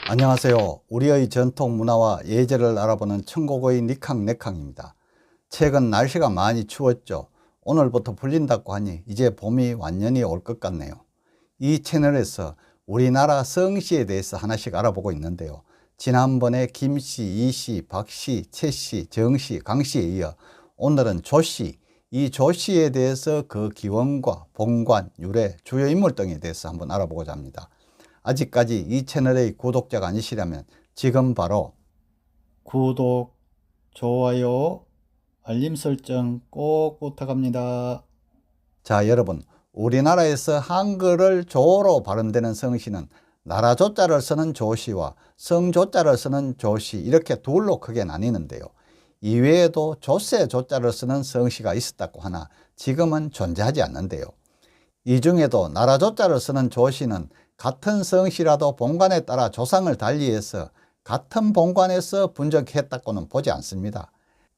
안녕하세요. 우리의 전통 문화와 예절을 알아보는 천국의 니캉네캉입니다. 최근 날씨가 많이 추웠죠. 오늘부터 풀린다고 하니 이제 봄이 완연히 올 것 같네요. 이 채널에서 우리나라 성씨에 대해서 하나씩 알아보고 있는데요. 지난번에 김씨, 이씨, 박씨, 최씨, 정씨, 강씨에 이어 오늘은 조씨, 이 조씨에 대해서 그 기원과 본관, 유래, 주요 인물 등에 대해서 한번 알아보고자 합니다. 아직까지 이 채널의 구독자가 아니시라면 지금 바로 구독, 좋아요, 알림 설정 꼭 부탁합니다. 자, 여러분, 우리나라에서 한글을 조로 발음되는 성씨는 나라 조자를 쓰는 조씨와 성 조자를 쓰는 조씨, 이렇게 둘로 크게 나뉘는데요. 이외에도 조세 조자를 쓰는 성씨가 있었다고 하나 지금은 존재하지 않는데요. 이 중에도 나라 조자를 쓰는 조씨는 같은 성씨라도 본관에 따라 조상을 달리해서 같은 본관에서 분적했다고는 보지 않습니다.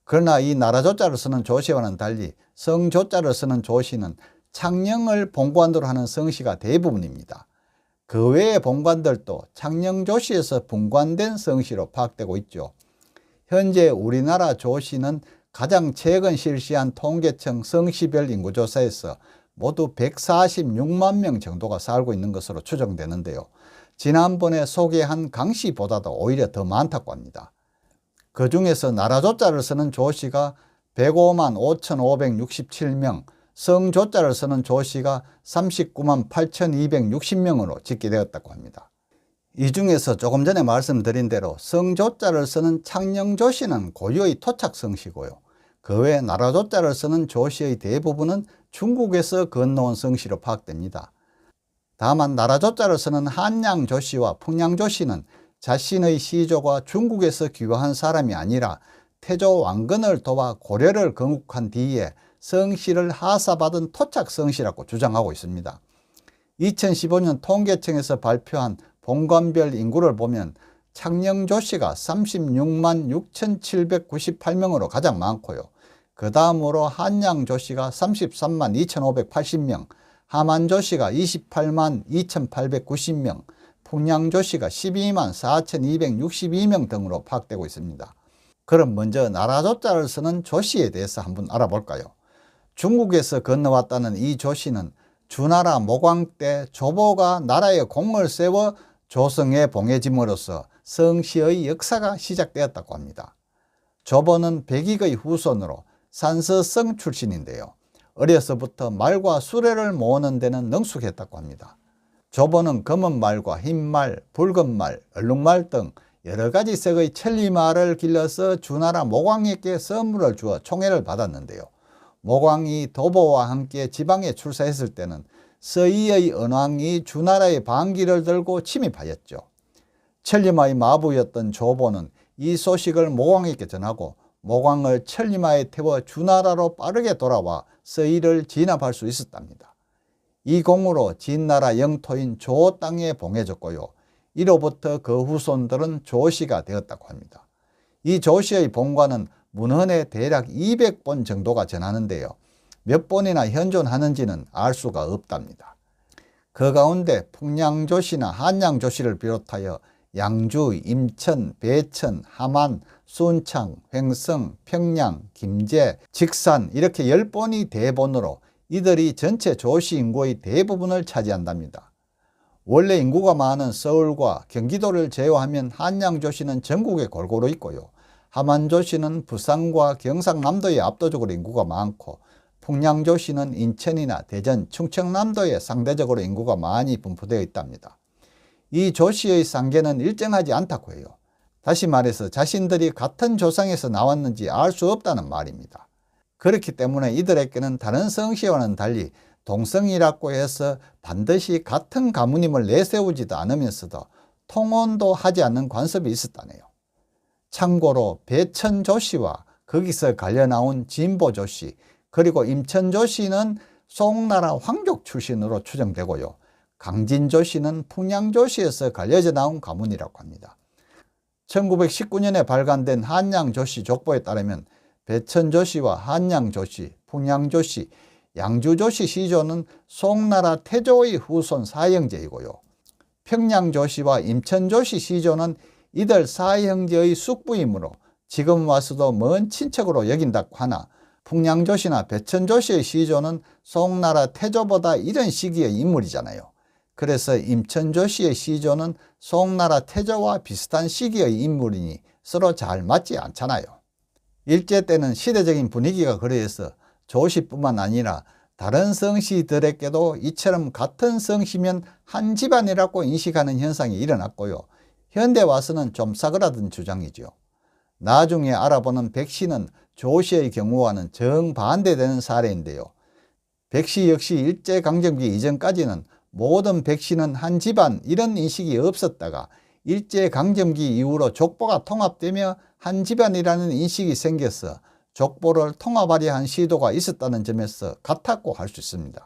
그러나 이 나라 조자를 쓰는 조씨와는 달리 성 조자를 쓰는 조씨는 창녕을 본관으로 하는 성씨가 대부분입니다. 그 외의 본관들도 창녕 조씨에서 분관된 성씨로 파악되고 있죠. 현재 우리나라 조씨는 가장 최근 실시한 통계청 성씨별 인구조사에서 모두 146만 명 정도가 살고 있는 것으로 추정되는데요. 지난번에 소개한 강씨보다도 오히려 더 많다고 합니다. 그 중에서 나라 조자를 쓰는 조씨가 105만 5,567명, 성 조자를 쓰는 조씨가 39만 8,260명으로 집계되었다고 합니다. 이 중에서 조금 전에 말씀드린 대로 성 조자를 쓰는 창녕 조씨는 고유의 토착 성씨고요. 그 외 나라 조자를 쓰는 조씨의 대부분은 중국에서 건너온 성씨로 파악됩니다. 다만 나라 조자를 쓰는 한양 조씨와 풍양 조씨는 자신의 시조가 중국에서 귀화한 사람이 아니라 태조 왕건을 도와 고려를 건국한 뒤에 성씨를 하사받은 토착 성씨라고 주장하고 있습니다. 2015년 통계청에서 발표한 본관별 인구를 보면 창녕 조씨가 36만 6,798명으로 가장 많고요. 그 다음으로 한양 조씨가 33만 2,580명, 하만 조씨가 28만 2,890명, 풍양 조씨가 12만 4,262명 등으로 파악되고 있습니다. 그럼 먼저 나라 조자를 쓰는 조씨에 대해서 한번 알아볼까요? 중국에서 건너왔다는 이 조씨는 주나라 모광 때 조보가 나라에 공을 세워 조성에 봉해짐으로써 성씨의 역사가 시작되었다고 합니다. 조보는 백익의 후손으로 산서성 출신인데요. 어려서부터 말과 수레를 모으는 데는 능숙했다고 합니다. 조보는 검은 말과 흰 말, 붉은 말, 얼룩말 등 여러 가지 색의 천리말을 길러서 주나라 모광에게 선물을 주어 총애를 받았는데요. 모광이 도보와 함께 지방에 출사했을 때는 서희의 언왕이 주나라의 반기를 들고 침입하였죠. 천리마의 마부였던 조보는 이 소식을 모광에게 전하고 모광을 천리마에 태워 주나라로 빠르게 돌아와 서희를 진압할 수 있었답니다. 이 공으로 진나라 영토인 조 땅에 봉해졌고요. 이로부터 그 후손들은 조씨가 되었다고 합니다. 이 조씨의 본관은 문헌에 대략 200본 정도가 전하는데요. 몇 본이나 현존하는지는 알 수가 없답니다. 그 가운데 풍양조씨나 한양조씨를 비롯하여 양주, 임천, 배천, 함안, 순창, 횡성, 평양, 김제, 직산 이렇게 10본이 대본으로 이들이 전체 조씨 인구의 대부분을 차지한답니다. 원래 인구가 많은 서울과 경기도를 제외하면 한양조씨는 전국에 골고루 있고요. 함안조씨는 부산과 경상남도에 압도적으로 인구가 많고 풍양조씨는 인천이나 대전, 충청남도에 상대적으로 인구가 많이 분포되어 있답니다. 이 조씨의 상계는 일정하지 않다고 해요. 다시 말해서 자신들이 같은 조상에서 나왔는지 알 수 없다는 말입니다. 그렇기 때문에 이들에게는 다른 성씨와는 달리 동성이라고 해서 반드시 같은 가문임을 내세우지도 않으면서도 통혼도 하지 않는 관습이 있었다네요. 참고로 배천조씨와 거기서 갈려 나온 진보조씨 그리고 임천조씨는 송나라 황족 출신으로 추정되고요. 강진조씨는 풍양조씨에서 갈려져 나온 가문이라고 합니다. 1919년에 발간된 한양조씨 족보에 따르면 배천조씨와 한양조씨, 풍양조씨, 양주조씨 시조는 송나라 태조의 후손 사형제이고요. 평양조씨와 임천조씨 시조는 이들 사형제의 숙부이므로 지금 와서도 먼 친척으로 여긴다고 하나, 풍양조씨나 배천조씨의 시조는 송나라 태조보다 이른 시기의 인물이잖아요. 그래서 임천조씨의 시조는 송나라 태조와 비슷한 시기의 인물이니 서로 잘 맞지 않잖아요. 일제 때는 시대적인 분위기가 그래서 조씨뿐만 아니라 다른 성씨들에게도 이처럼 같은 성씨면 한 집안이라고 인식하는 현상이 일어났고요. 현대 와서는 좀 싸그라든 주장이죠. 나중에 알아보는 백씨는 조씨의 경우와는 정반대되는 사례인데요. 백씨 역시 일제강점기 이전까지는 모든 백씨는 한 집안 이런 인식이 없었다가 일제강점기 이후로 족보가 통합되며 한 집안이라는 인식이 생겨서 족보를 통합하려 한 시도가 있었다는 점에서 같았고 할 수 있습니다.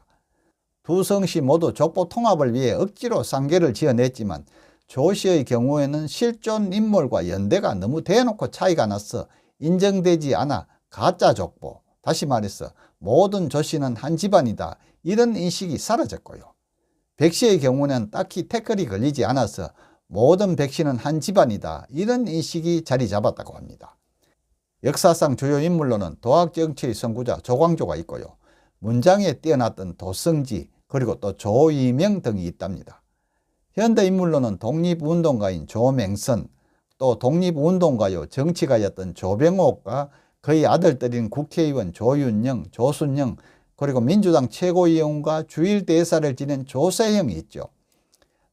두 성씨 모두 족보 통합을 위해 억지로 쌍계를 지어냈지만 조씨의 경우에는 실존 인물과 연대가 너무 대놓고 차이가 나서 인정되지 않아 가짜 족보, 다시 말해서 모든 조씨는 한 집안이다 이런 인식이 사라졌고요. 백씨의 경우는 딱히 태클이 걸리지 않아서 모든 백씨는 한 집안이다 이런 인식이 자리 잡았다고 합니다. 역사상 주요 인물로는 도학정치의 선구자 조광조가 있고요. 문장에 뛰어났던 도성지 그리고 또 조이명 등이 있답니다. 현대 인물로는 독립운동가인 조맹선, 또 독립운동가요 정치가였던 조병옥과 그의 아들들인 국회의원 조윤영, 조순영, 그리고 민주당 최고위원과 주일대사를 지낸 조세형이 있죠.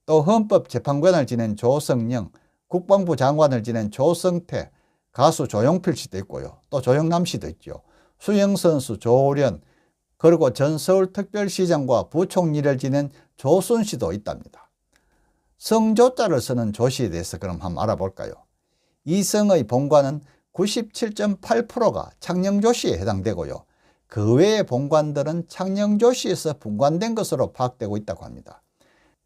또 헌법재판관을 지낸 조성영, 국방부 장관을 지낸 조성태, 가수 조용필 씨도 있고요. 또 조영남 씨도 있죠. 수영선수 조련, 그리고 전 서울특별시장과 부총리를 지낸 조순 씨도 있답니다. 성조자를 쓰는 조씨에 대해서 그럼 한번 알아볼까요? 이 성의 본관은 97.8%가 창녕조씨에 해당되고요. 그 외의 본관들은 창녕조씨에서 분관된 것으로 파악되고 있다고 합니다.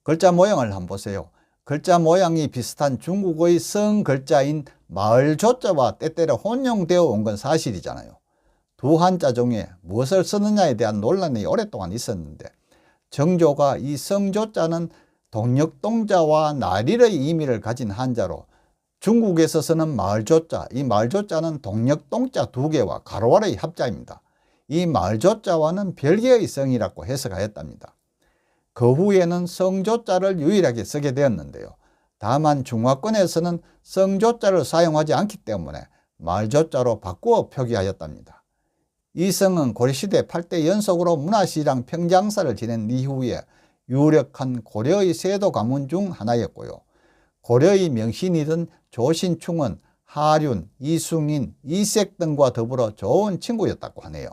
글자 모양을 한번 보세요. 글자 모양이 비슷한 중국의 성 글자인 마을 조자와 때때로 혼용되어 온 건 사실이잖아요. 두 한자 중에 무엇을 쓰느냐에 대한 논란이 오랫동안 있었는데 정조가 이 성조자는 동력동자와 나릴의 의미를 가진 한자로 중국에서 쓰는 마을조자, 이 마을조자는 동력동자 두 개와 가로알의 합자입니다. 이 마을조자와는 별개의 성이라고 해석하였답니다. 그 후에는 성조자를 유일하게 쓰게 되었는데요. 다만 중화권에서는 성조자를 사용하지 않기 때문에 마을조자로 바꾸어 표기하였답니다. 이 성은 고려시대 8대 연속으로 문화시장 평장사를 지낸 이후에 유력한 고려의 세도 가문 중 하나였고요. 고려의 명신이던 조신충은 하륜, 이숭인, 이색 등과 더불어 좋은 친구였다고 하네요.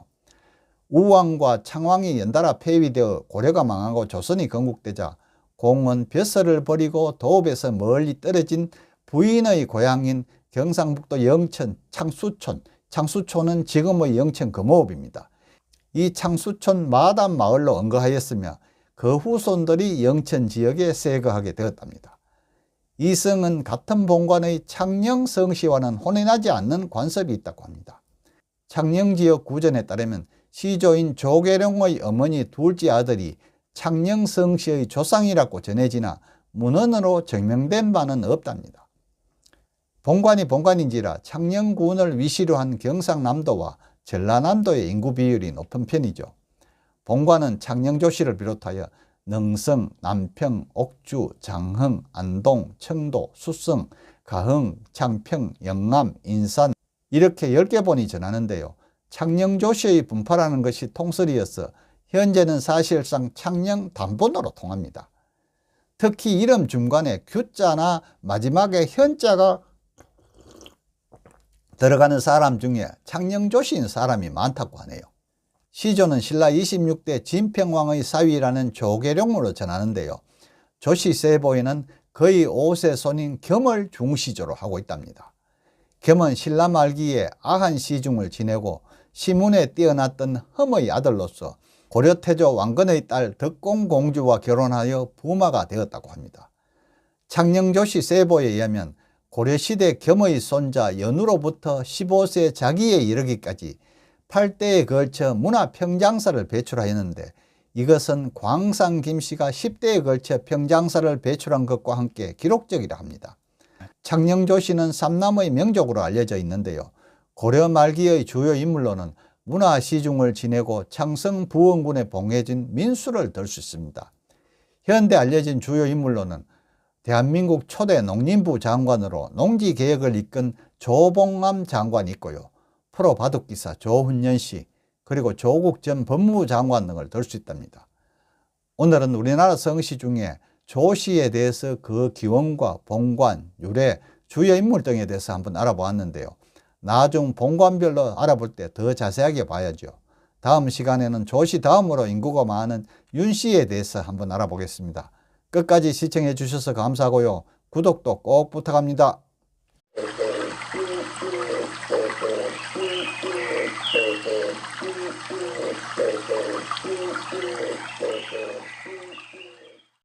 우왕과 창왕이 연달아 폐위되어 고려가 망하고 조선이 건국되자 공은 벼슬을 버리고 도읍에서 멀리 떨어진 부인의 고향인 경상북도 영천 창수촌, 창수촌은 지금의 영천 금호읍입니다. 이 창수촌 마담 마을로 언거하였으며 그 후손들이 영천 지역에 세거하게 되었답니다. 이 성은 같은 본관의 창녕성씨와는 혼인하지 않는 관습이 있다고 합니다. 창녕지역 구전에 따르면 시조인 조계룡의 어머니 둘째 아들이 창녕성씨의 조상이라고 전해지나 문헌으로 증명된 바는 없답니다. 본관이 본관인지라 창녕군을 위시로 한 경상남도와 전라남도의 인구 비율이 높은 편이죠. 본관은 창녕조씨를 비롯하여 능성, 남평, 옥주, 장흥, 안동, 청도, 수성, 가흥, 창평, 영암, 인산 이렇게 10개 본이 전하는데요. 창녕조씨의 분파라는 것이 통설이어서 현재는 사실상 창녕 단본으로 통합니다. 특히 이름 중간에 규자나 마지막에 현자가 들어가는 사람 중에 창녕조씨인 사람이 많다고 하네요. 시조는 신라 26대 진평왕의 사위라는 조계룡으로 전하는데요. 조씨 세보에는 그의 5세 손인 겸을 중시조로 하고 있답니다. 겸은 신라 말기에 아한시중을 지내고 시문에 뛰어났던 험의 아들로서 고려태조 왕건의 딸 덕공공주와 결혼하여 부마가 되었다고 합니다. 창녕조씨 세보에 의하면 고려시대 겸의 손자 연우로부터 15세 자기에 이르기까지 8대에 걸쳐 문화평장사를 배출하였는데, 이것은 광산 김씨가 10대에 걸쳐 평장사를 배출한 것과 함께 기록적이라 합니다. 창녕조씨는 삼남의 명족으로 알려져 있는데요. 고려 말기의 주요 인물로는 문화시중을 지내고 창성 부원군에 봉해진 민수를 들 수 있습니다. 현대 알려진 주요 인물로는 대한민국 초대 농림부 장관으로 농지개혁을 이끈 조봉암 장관이 있고요. 프로 바둑기사 조훈련씨, 그리고 조국 전 법무부 장관 등을 들 수 있답니다. 오늘은 우리나라 성씨 중에 조씨에 대해서 그 기원과 본관, 유래, 주요 인물 등에 대해서 한번 알아보았는데요. 나중 본관별로 알아볼 때 더 자세하게 봐야죠. 다음 시간에는 조씨 다음으로 인구가 많은 윤씨에 대해서 한번 알아보겠습니다. 끝까지 시청해 주셔서 감사하고요. 구독도 꼭 부탁합니다.